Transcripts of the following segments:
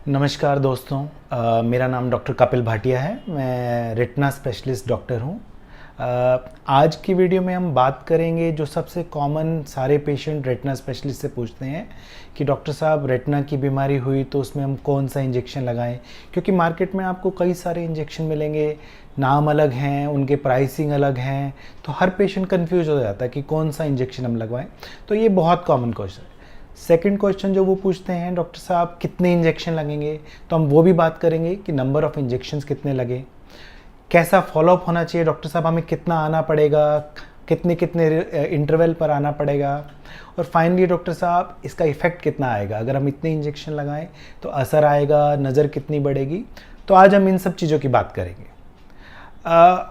नमस्कार दोस्तों। मेरा नाम डॉक्टर कपिल भाटिया है। मैं रेटिना स्पेशलिस्ट डॉक्टर हूँ। आज की वीडियो में हम बात करेंगे जो सबसे कॉमन सारे पेशेंट रेटिना स्पेशलिस्ट से पूछते हैं कि डॉक्टर साहब रेटिना की बीमारी हुई तो उसमें हम कौन सा इंजेक्शन लगाएं, क्योंकि मार्केट में आपको कई सारे इंजेक्शन मिलेंगे, नाम अलग हैं, उनके प्राइसिंग अलग हैं, तो हर पेशेंट कंफ्यूज हो जाता है कि कौन सा इंजेक्शन हम लगवाएं। तो ये बहुत कॉमन क्वेश्चन है। सेकंड क्वेश्चन जो वो पूछते हैं, डॉक्टर साहब कितने इंजेक्शन लगेंगे, तो हम वो भी बात करेंगे कि नंबर ऑफ़ इंजेक्शंस कितने लगे, कैसा फॉलोअप होना चाहिए, डॉक्टर साहब हमें कितना आना पड़ेगा, कितने कितने इंटरवल पर आना पड़ेगा, और फाइनली डॉक्टर साहब इसका इफ़ेक्ट कितना आएगा, अगर हम इतने इंजेक्शन लगाएं तो असर आएगा, नज़र कितनी बढ़ेगी। तो आज हम इन सब चीज़ों की बात करेंगे।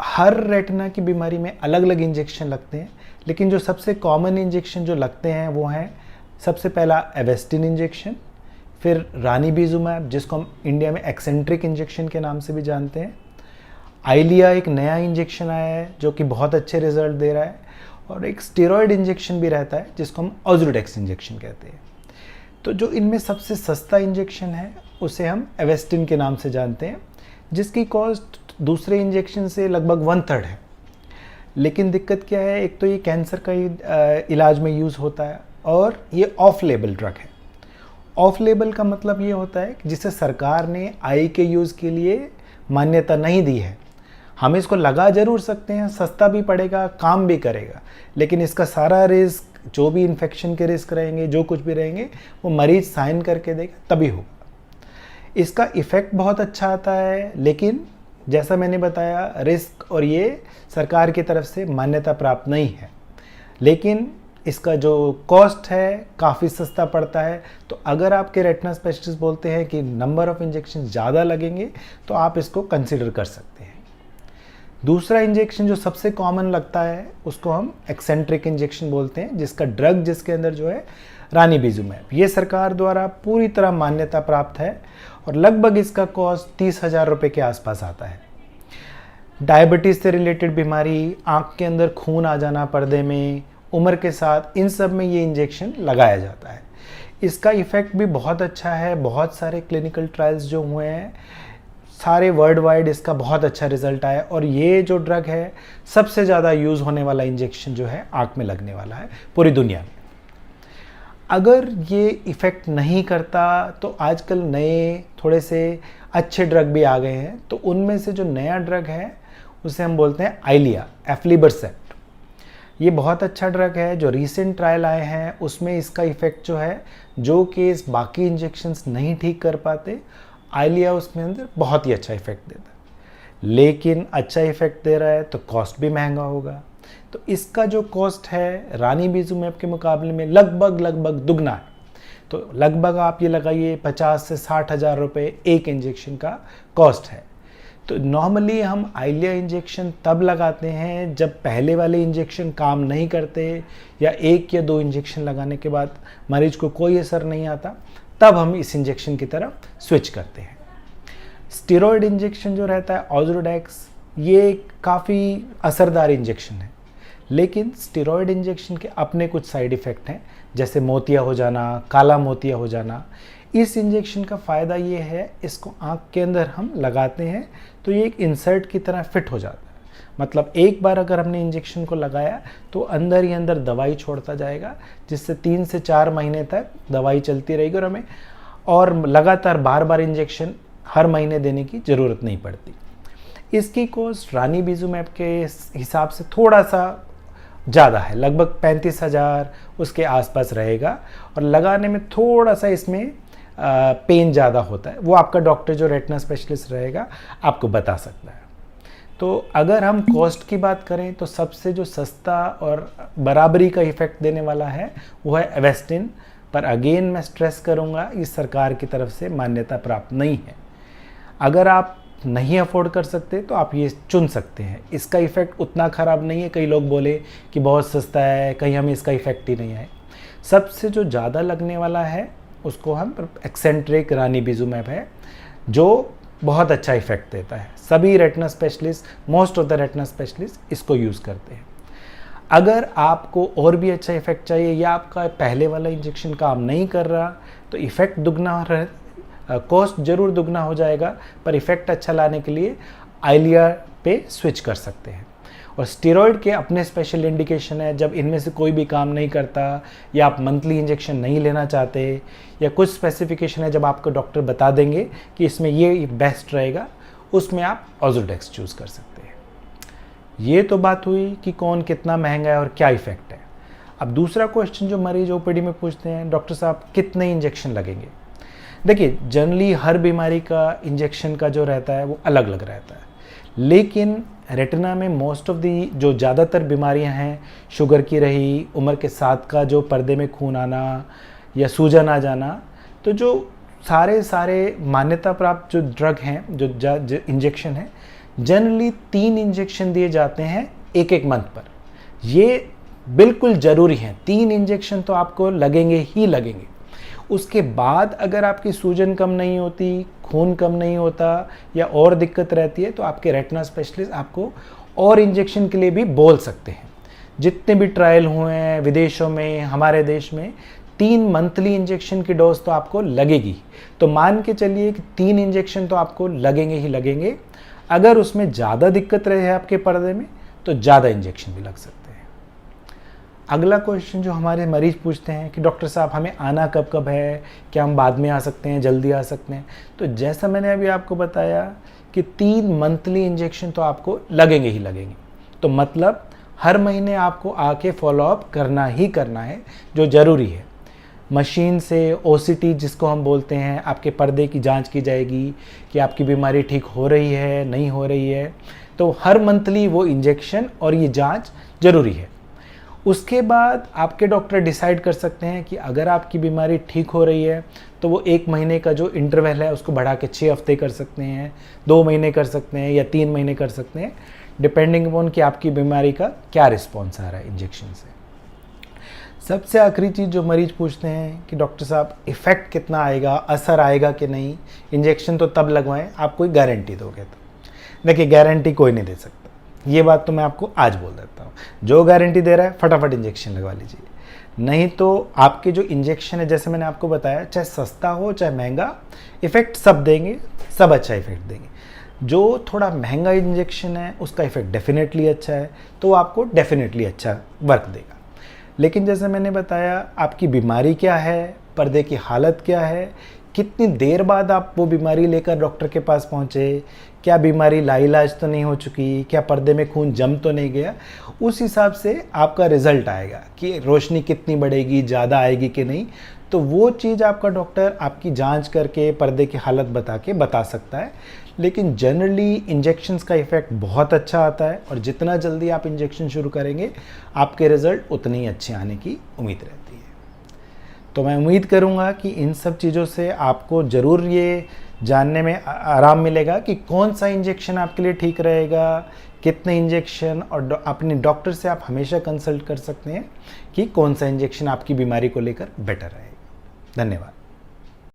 हर रेटिना की बीमारी में अलग अलग इंजेक्शन लगते हैं, लेकिन जो सबसे कॉमन इंजेक्शन जो लगते हैं वो हैं, सबसे पहला एवेस्टिन इंजेक्शन, फिर रानीबिजुमैब जिसको हम इंडिया में एक्सेंट्रिक इंजेक्शन के नाम से भी जानते हैं। आइलिया एक नया इंजेक्शन आया है जो कि बहुत अच्छे रिजल्ट दे रहा है, और एक स्टेरॉयड इंजेक्शन भी रहता है जिसको हम ऑज़ुडेक्स इंजेक्शन कहते हैं। तो जो इनमें सबसे सस्ता इंजेक्शन है उसे हम एवेस्टिन के नाम से जानते हैं, जिसकी कॉस्ट दूसरे इंजेक्शन से लगभग 1/3 है। लेकिन दिक्कत क्या है, एक तो ये कैंसर का इलाज में यूज़ होता है और ये ऑफ लेबल ड्रग है। ऑफ लेबल का मतलब ये होता है कि जिसे सरकार ने आई के यूज़ के लिए मान्यता नहीं दी है। हम इसको लगा जरूर सकते हैं, सस्ता भी पड़ेगा, काम भी करेगा, लेकिन इसका सारा रिस्क, जो भी इन्फेक्शन के रिस्क रहेंगे, जो कुछ भी रहेंगे, वो मरीज साइन करके देगा तभी होगा। इसका इफ़ेक्ट बहुत अच्छा आता है, लेकिन जैसा मैंने बताया रिस्क और ये सरकार की तरफ से मान्यता प्राप्त नहीं है। लेकिन इसका जो कॉस्ट है काफ़ी सस्ता पड़ता है। तो अगर आपके रेटिना स्पेशलिस्ट बोलते हैं कि नंबर ऑफ़ इंजेक्शन ज़्यादा लगेंगे तो आप इसको कंसिडर कर सकते हैं। दूसरा इंजेक्शन जो सबसे कॉमन लगता है उसको हम एक्सेंट्रिक इंजेक्शन बोलते हैं, जिसका ड्रग जिसके अंदर जो है रानीबिजुमैब, ये सरकार द्वारा पूरी तरह मान्यता प्राप्त है और लगभग इसका कॉस्ट 30,000 रुपये के आसपास आता है। डायबिटीज़ से रिलेटेड बीमारी, आँख के अंदर खून आ जाना पर्दे में, उम्र के साथ, इन सब में ये इंजेक्शन लगाया जाता है। इसका इफ़ेक्ट भी बहुत अच्छा है। बहुत सारे क्लिनिकल ट्रायल्स जो हुए हैं, सारे वर्ल्ड वाइड इसका बहुत अच्छा रिजल्ट आया, और ये जो ड्रग है सबसे ज़्यादा यूज़ होने वाला इंजेक्शन जो है आँख में लगने वाला है पूरी दुनिया में। अगर ये इफ़ेक्ट नहीं करता तो आजकल नए थोड़े से अच्छे ड्रग भी आ गए हैं। तो उनमें से जो नया ड्रग है उसे हम बोलते हैं आइलिया, एफ्लिबरसेप्ट। ये बहुत अच्छा ड्रग है। जो रीसेंट ट्रायल आए हैं उसमें इसका इफ़ेक्ट जो है, जो केस बाकी इंजेक्शन्स नहीं ठीक कर पाते, आइलिया उसमें अंदर बहुत ही अच्छा इफ़ेक्ट देता है। लेकिन अच्छा इफ़ेक्ट दे रहा है तो कॉस्ट भी महंगा होगा। तो इसका जो कॉस्ट है रानीबिजुमैब के मुकाबले में लगभग दुगना है। तो लगभग आप ये लगाइए 50 से 60,000 रुपये एक इंजेक्शन का कॉस्ट है। तो नॉर्मली हम आइलिया इंजेक्शन तब लगाते हैं जब पहले वाले इंजेक्शन काम नहीं करते, या 1 या 2 इंजेक्शन लगाने के बाद मरीज को कोई असर नहीं आता, तब हम इस इंजेक्शन की तरफ स्विच करते हैं। स्टेरॉयड इंजेक्शन जो रहता है ऑज़ुडेक्स, ये काफ़ी असरदार इंजेक्शन है, लेकिन स्टेरॉयड इंजेक्शन के अपने कुछ साइड इफ़ेक्ट हैं, जैसे मोतिया हो जाना, काला मोतिया हो जाना। इस इंजेक्शन का फ़ायदा ये है, इसको आँख के अंदर हम लगाते हैं तो ये एक इंसर्ट की तरह फिट हो जाता है। मतलब एक बार अगर हमने इंजेक्शन को लगाया तो अंदर ही अंदर दवाई छोड़ता जाएगा, जिससे 3 से 4 महीने तक दवाई चलती रहेगी और हमें और लगातार बार बार इंजेक्शन हर महीने देने की ज़रूरत नहीं पड़ती। इसकी कॉस्ट रानीबिजुमैब के हिसाब से थोड़ा सा ज़्यादा है, लगभग 35,000 उसके आसपास रहेगा, और लगाने में थोड़ा सा इसमें पेन ज़्यादा होता है। वो आपका डॉक्टर जो रेटिना स्पेशलिस्ट रहेगा आपको बता सकता है। तो अगर हम कॉस्ट की बात करें तो सबसे जो सस्ता और बराबरी का इफ़ेक्ट देने वाला है वो है एवेस्टिन, पर अगेन मैं स्ट्रेस करूँगा, इस सरकार की तरफ से मान्यता प्राप्त नहीं है। अगर आप नहीं अफोर्ड कर सकते तो आप ये चुन सकते हैं। इसका इफ़ेक्ट उतना ख़राब नहीं है, कई लोग बोले कि बहुत सस्ता है, कहीं हमें इसका इफ़ेक्ट ही नहीं आए। सबसे जो ज़्यादा लगने वाला है उसको हम एक्सेंट्रिक रानीबिजुमैब है, जो बहुत अच्छा इफ़ेक्ट देता है। सभी retina specialist, most of the retina specialist इसको यूज़ करते हैं। अगर आपको और भी अच्छा इफ़ेक्ट चाहिए, या आपका पहले वाला इंजेक्शन काम नहीं कर रहा, तो इफ़ेक्ट दुगना कॉस्ट ज़रूर दुगना हो जाएगा, पर इफ़ेक्ट अच्छा लाने के लिए आइलिया पे स्विच कर सकते हैं। और स्टेरॉयड के अपने स्पेशल इंडिकेशन है, जब इनमें से कोई भी काम नहीं करता या आप मंथली इंजेक्शन नहीं लेना चाहते या कुछ स्पेसिफिकेशन है जब आपको डॉक्टर बता देंगे कि इसमें ये बेस्ट रहेगा, उसमें आप ऑज़ोडेक्स चूज़ कर सकते हैं। ये तो बात हुई कि कौन कितना महंगा है और क्या इफ़ेक्ट है। अब दूसरा क्वेश्चन जो मरीज ओपीडी में पूछते हैं, डॉक्टर साहब कितने इंजेक्शन लगेंगे। देखिए, जनरली हर बीमारी का इंजेक्शन का जो रहता है वो अलग अलग रहता है, लेकिन रेटिना में मोस्ट ऑफ दी जो ज़्यादातर बीमारियां हैं, शुगर की रही, उम्र के साथ का जो पर्दे में खून आना या सूजन आ जाना, तो जो सारे मान्यता प्राप्त जो ड्रग हैं, जो इंजेक्शन है, जनरली 3 इंजेक्शन दिए जाते हैं एक मंथ पर। ये बिल्कुल ज़रूरी है, 3 इंजेक्शन तो आपको लगेंगे ही लगेंगे। उसके बाद अगर आपकी सूजन कम नहीं होती, खून कम नहीं होता या और दिक्कत रहती है, तो आपके रेटिना स्पेशलिस्ट आपको और इंजेक्शन के लिए भी बोल सकते हैं। जितने भी ट्रायल हुए हैं विदेशों में, हमारे देश में, 3 मंथली इंजेक्शन की डोज तो आपको लगेगी। तो मान के चलिए कि 3 इंजेक्शन तो आपको लगेंगे ही लगेंगे। अगर उसमें ज़्यादा दिक्कत रहे आपके पर्दे में तो ज़्यादा इंजेक्शन भी लग सकते हैं। अगला क्वेश्चन जो हमारे मरीज पूछते हैं कि डॉक्टर साहब हमें आना कब कब है, क्या हम बाद में आ सकते हैं, जल्दी आ सकते हैं। तो जैसा मैंने अभी आपको बताया कि 3 मंथली इंजेक्शन तो आपको लगेंगे ही लगेंगे। तो मतलब हर महीने आपको आके फॉलोअप करना ही करना है, जो ज़रूरी है। मशीन से OCT जिसको हम बोलते हैं, आपके पर्दे की जांच की जाएगी कि आपकी बीमारी ठीक हो रही है नहीं हो रही है। तो हर मंथली वो इंजेक्शन और ये जांच ज़रूरी है। उसके बाद आपके डॉक्टर डिसाइड कर सकते हैं कि अगर आपकी बीमारी ठीक हो रही है तो वो 1 महीने का जो इंटरवल है उसको बढ़ा के 6 हफ्ते कर सकते हैं, 2 महीने कर सकते हैं या 3 महीने कर सकते हैं, डिपेंडिंग अपॉन कि आपकी बीमारी का क्या रिस्पॉन्स आ रहा है इंजेक्शन से। सबसे आखिरी चीज़ जो मरीज पूछते हैं कि डॉक्टर साहब इफ़ेक्ट कितना आएगा, असर आएगा कि नहीं, इंजेक्शन तो तब लगवाएं आप कोई गारंटी दोगे तो। देखिए, गारंटी कोई नहीं दे सकता, ये बात तो मैं आपको आज बोल देता हूँ। जो गारंटी दे रहा है फटाफट इंजेक्शन लगवा लीजिए, नहीं तो आपके जो इंजेक्शन है, जैसे मैंने आपको बताया, चाहे सस्ता हो चाहे महंगा, इफ़ेक्ट सब देंगे, सब अच्छा इफ़ेक्ट देंगे। जो थोड़ा महंगा इंजेक्शन है उसका इफ़ेक्ट डेफिनेटली अच्छा है, तो आपको डेफिनेटली अच्छा वर्क देगा। लेकिन जैसे मैंने बताया, आपकी बीमारी क्या है, पर्दे की हालत क्या है, कितनी देर बाद आप वो बीमारी लेकर डॉक्टर के पास पहुँचे, क्या बीमारी लाइलाज तो नहीं हो चुकी, क्या पर्दे में खून जम तो नहीं गया, उस हिसाब से आपका रिज़ल्ट आएगा कि रोशनी कितनी बढ़ेगी, ज़्यादा आएगी कि नहीं। तो वो चीज़ आपका डॉक्टर आपकी जांच करके पर्दे की हालत बता के बता सकता है। लेकिन जनरली इंजेक्शन्स का इफ़ेक्ट बहुत अच्छा आता है और जितना जल्दी आप इंजेक्शन शुरू करेंगे आपके रिज़ल्ट उतने ही अच्छे आने की उम्मीद रहती है। तो मैं उम्मीद करूँगा कि इन सब चीज़ों से आपको ज़रूर ये जानने में आराम मिलेगा कि कौन सा इंजेक्शन आपके लिए ठीक रहेगा, कितने इंजेक्शन, और अपने डॉक्टर से आप हमेशा कंसल्ट कर सकते हैं कि कौन सा इंजेक्शन आपकी बीमारी को लेकर बेटर रहेगा। धन्यवाद।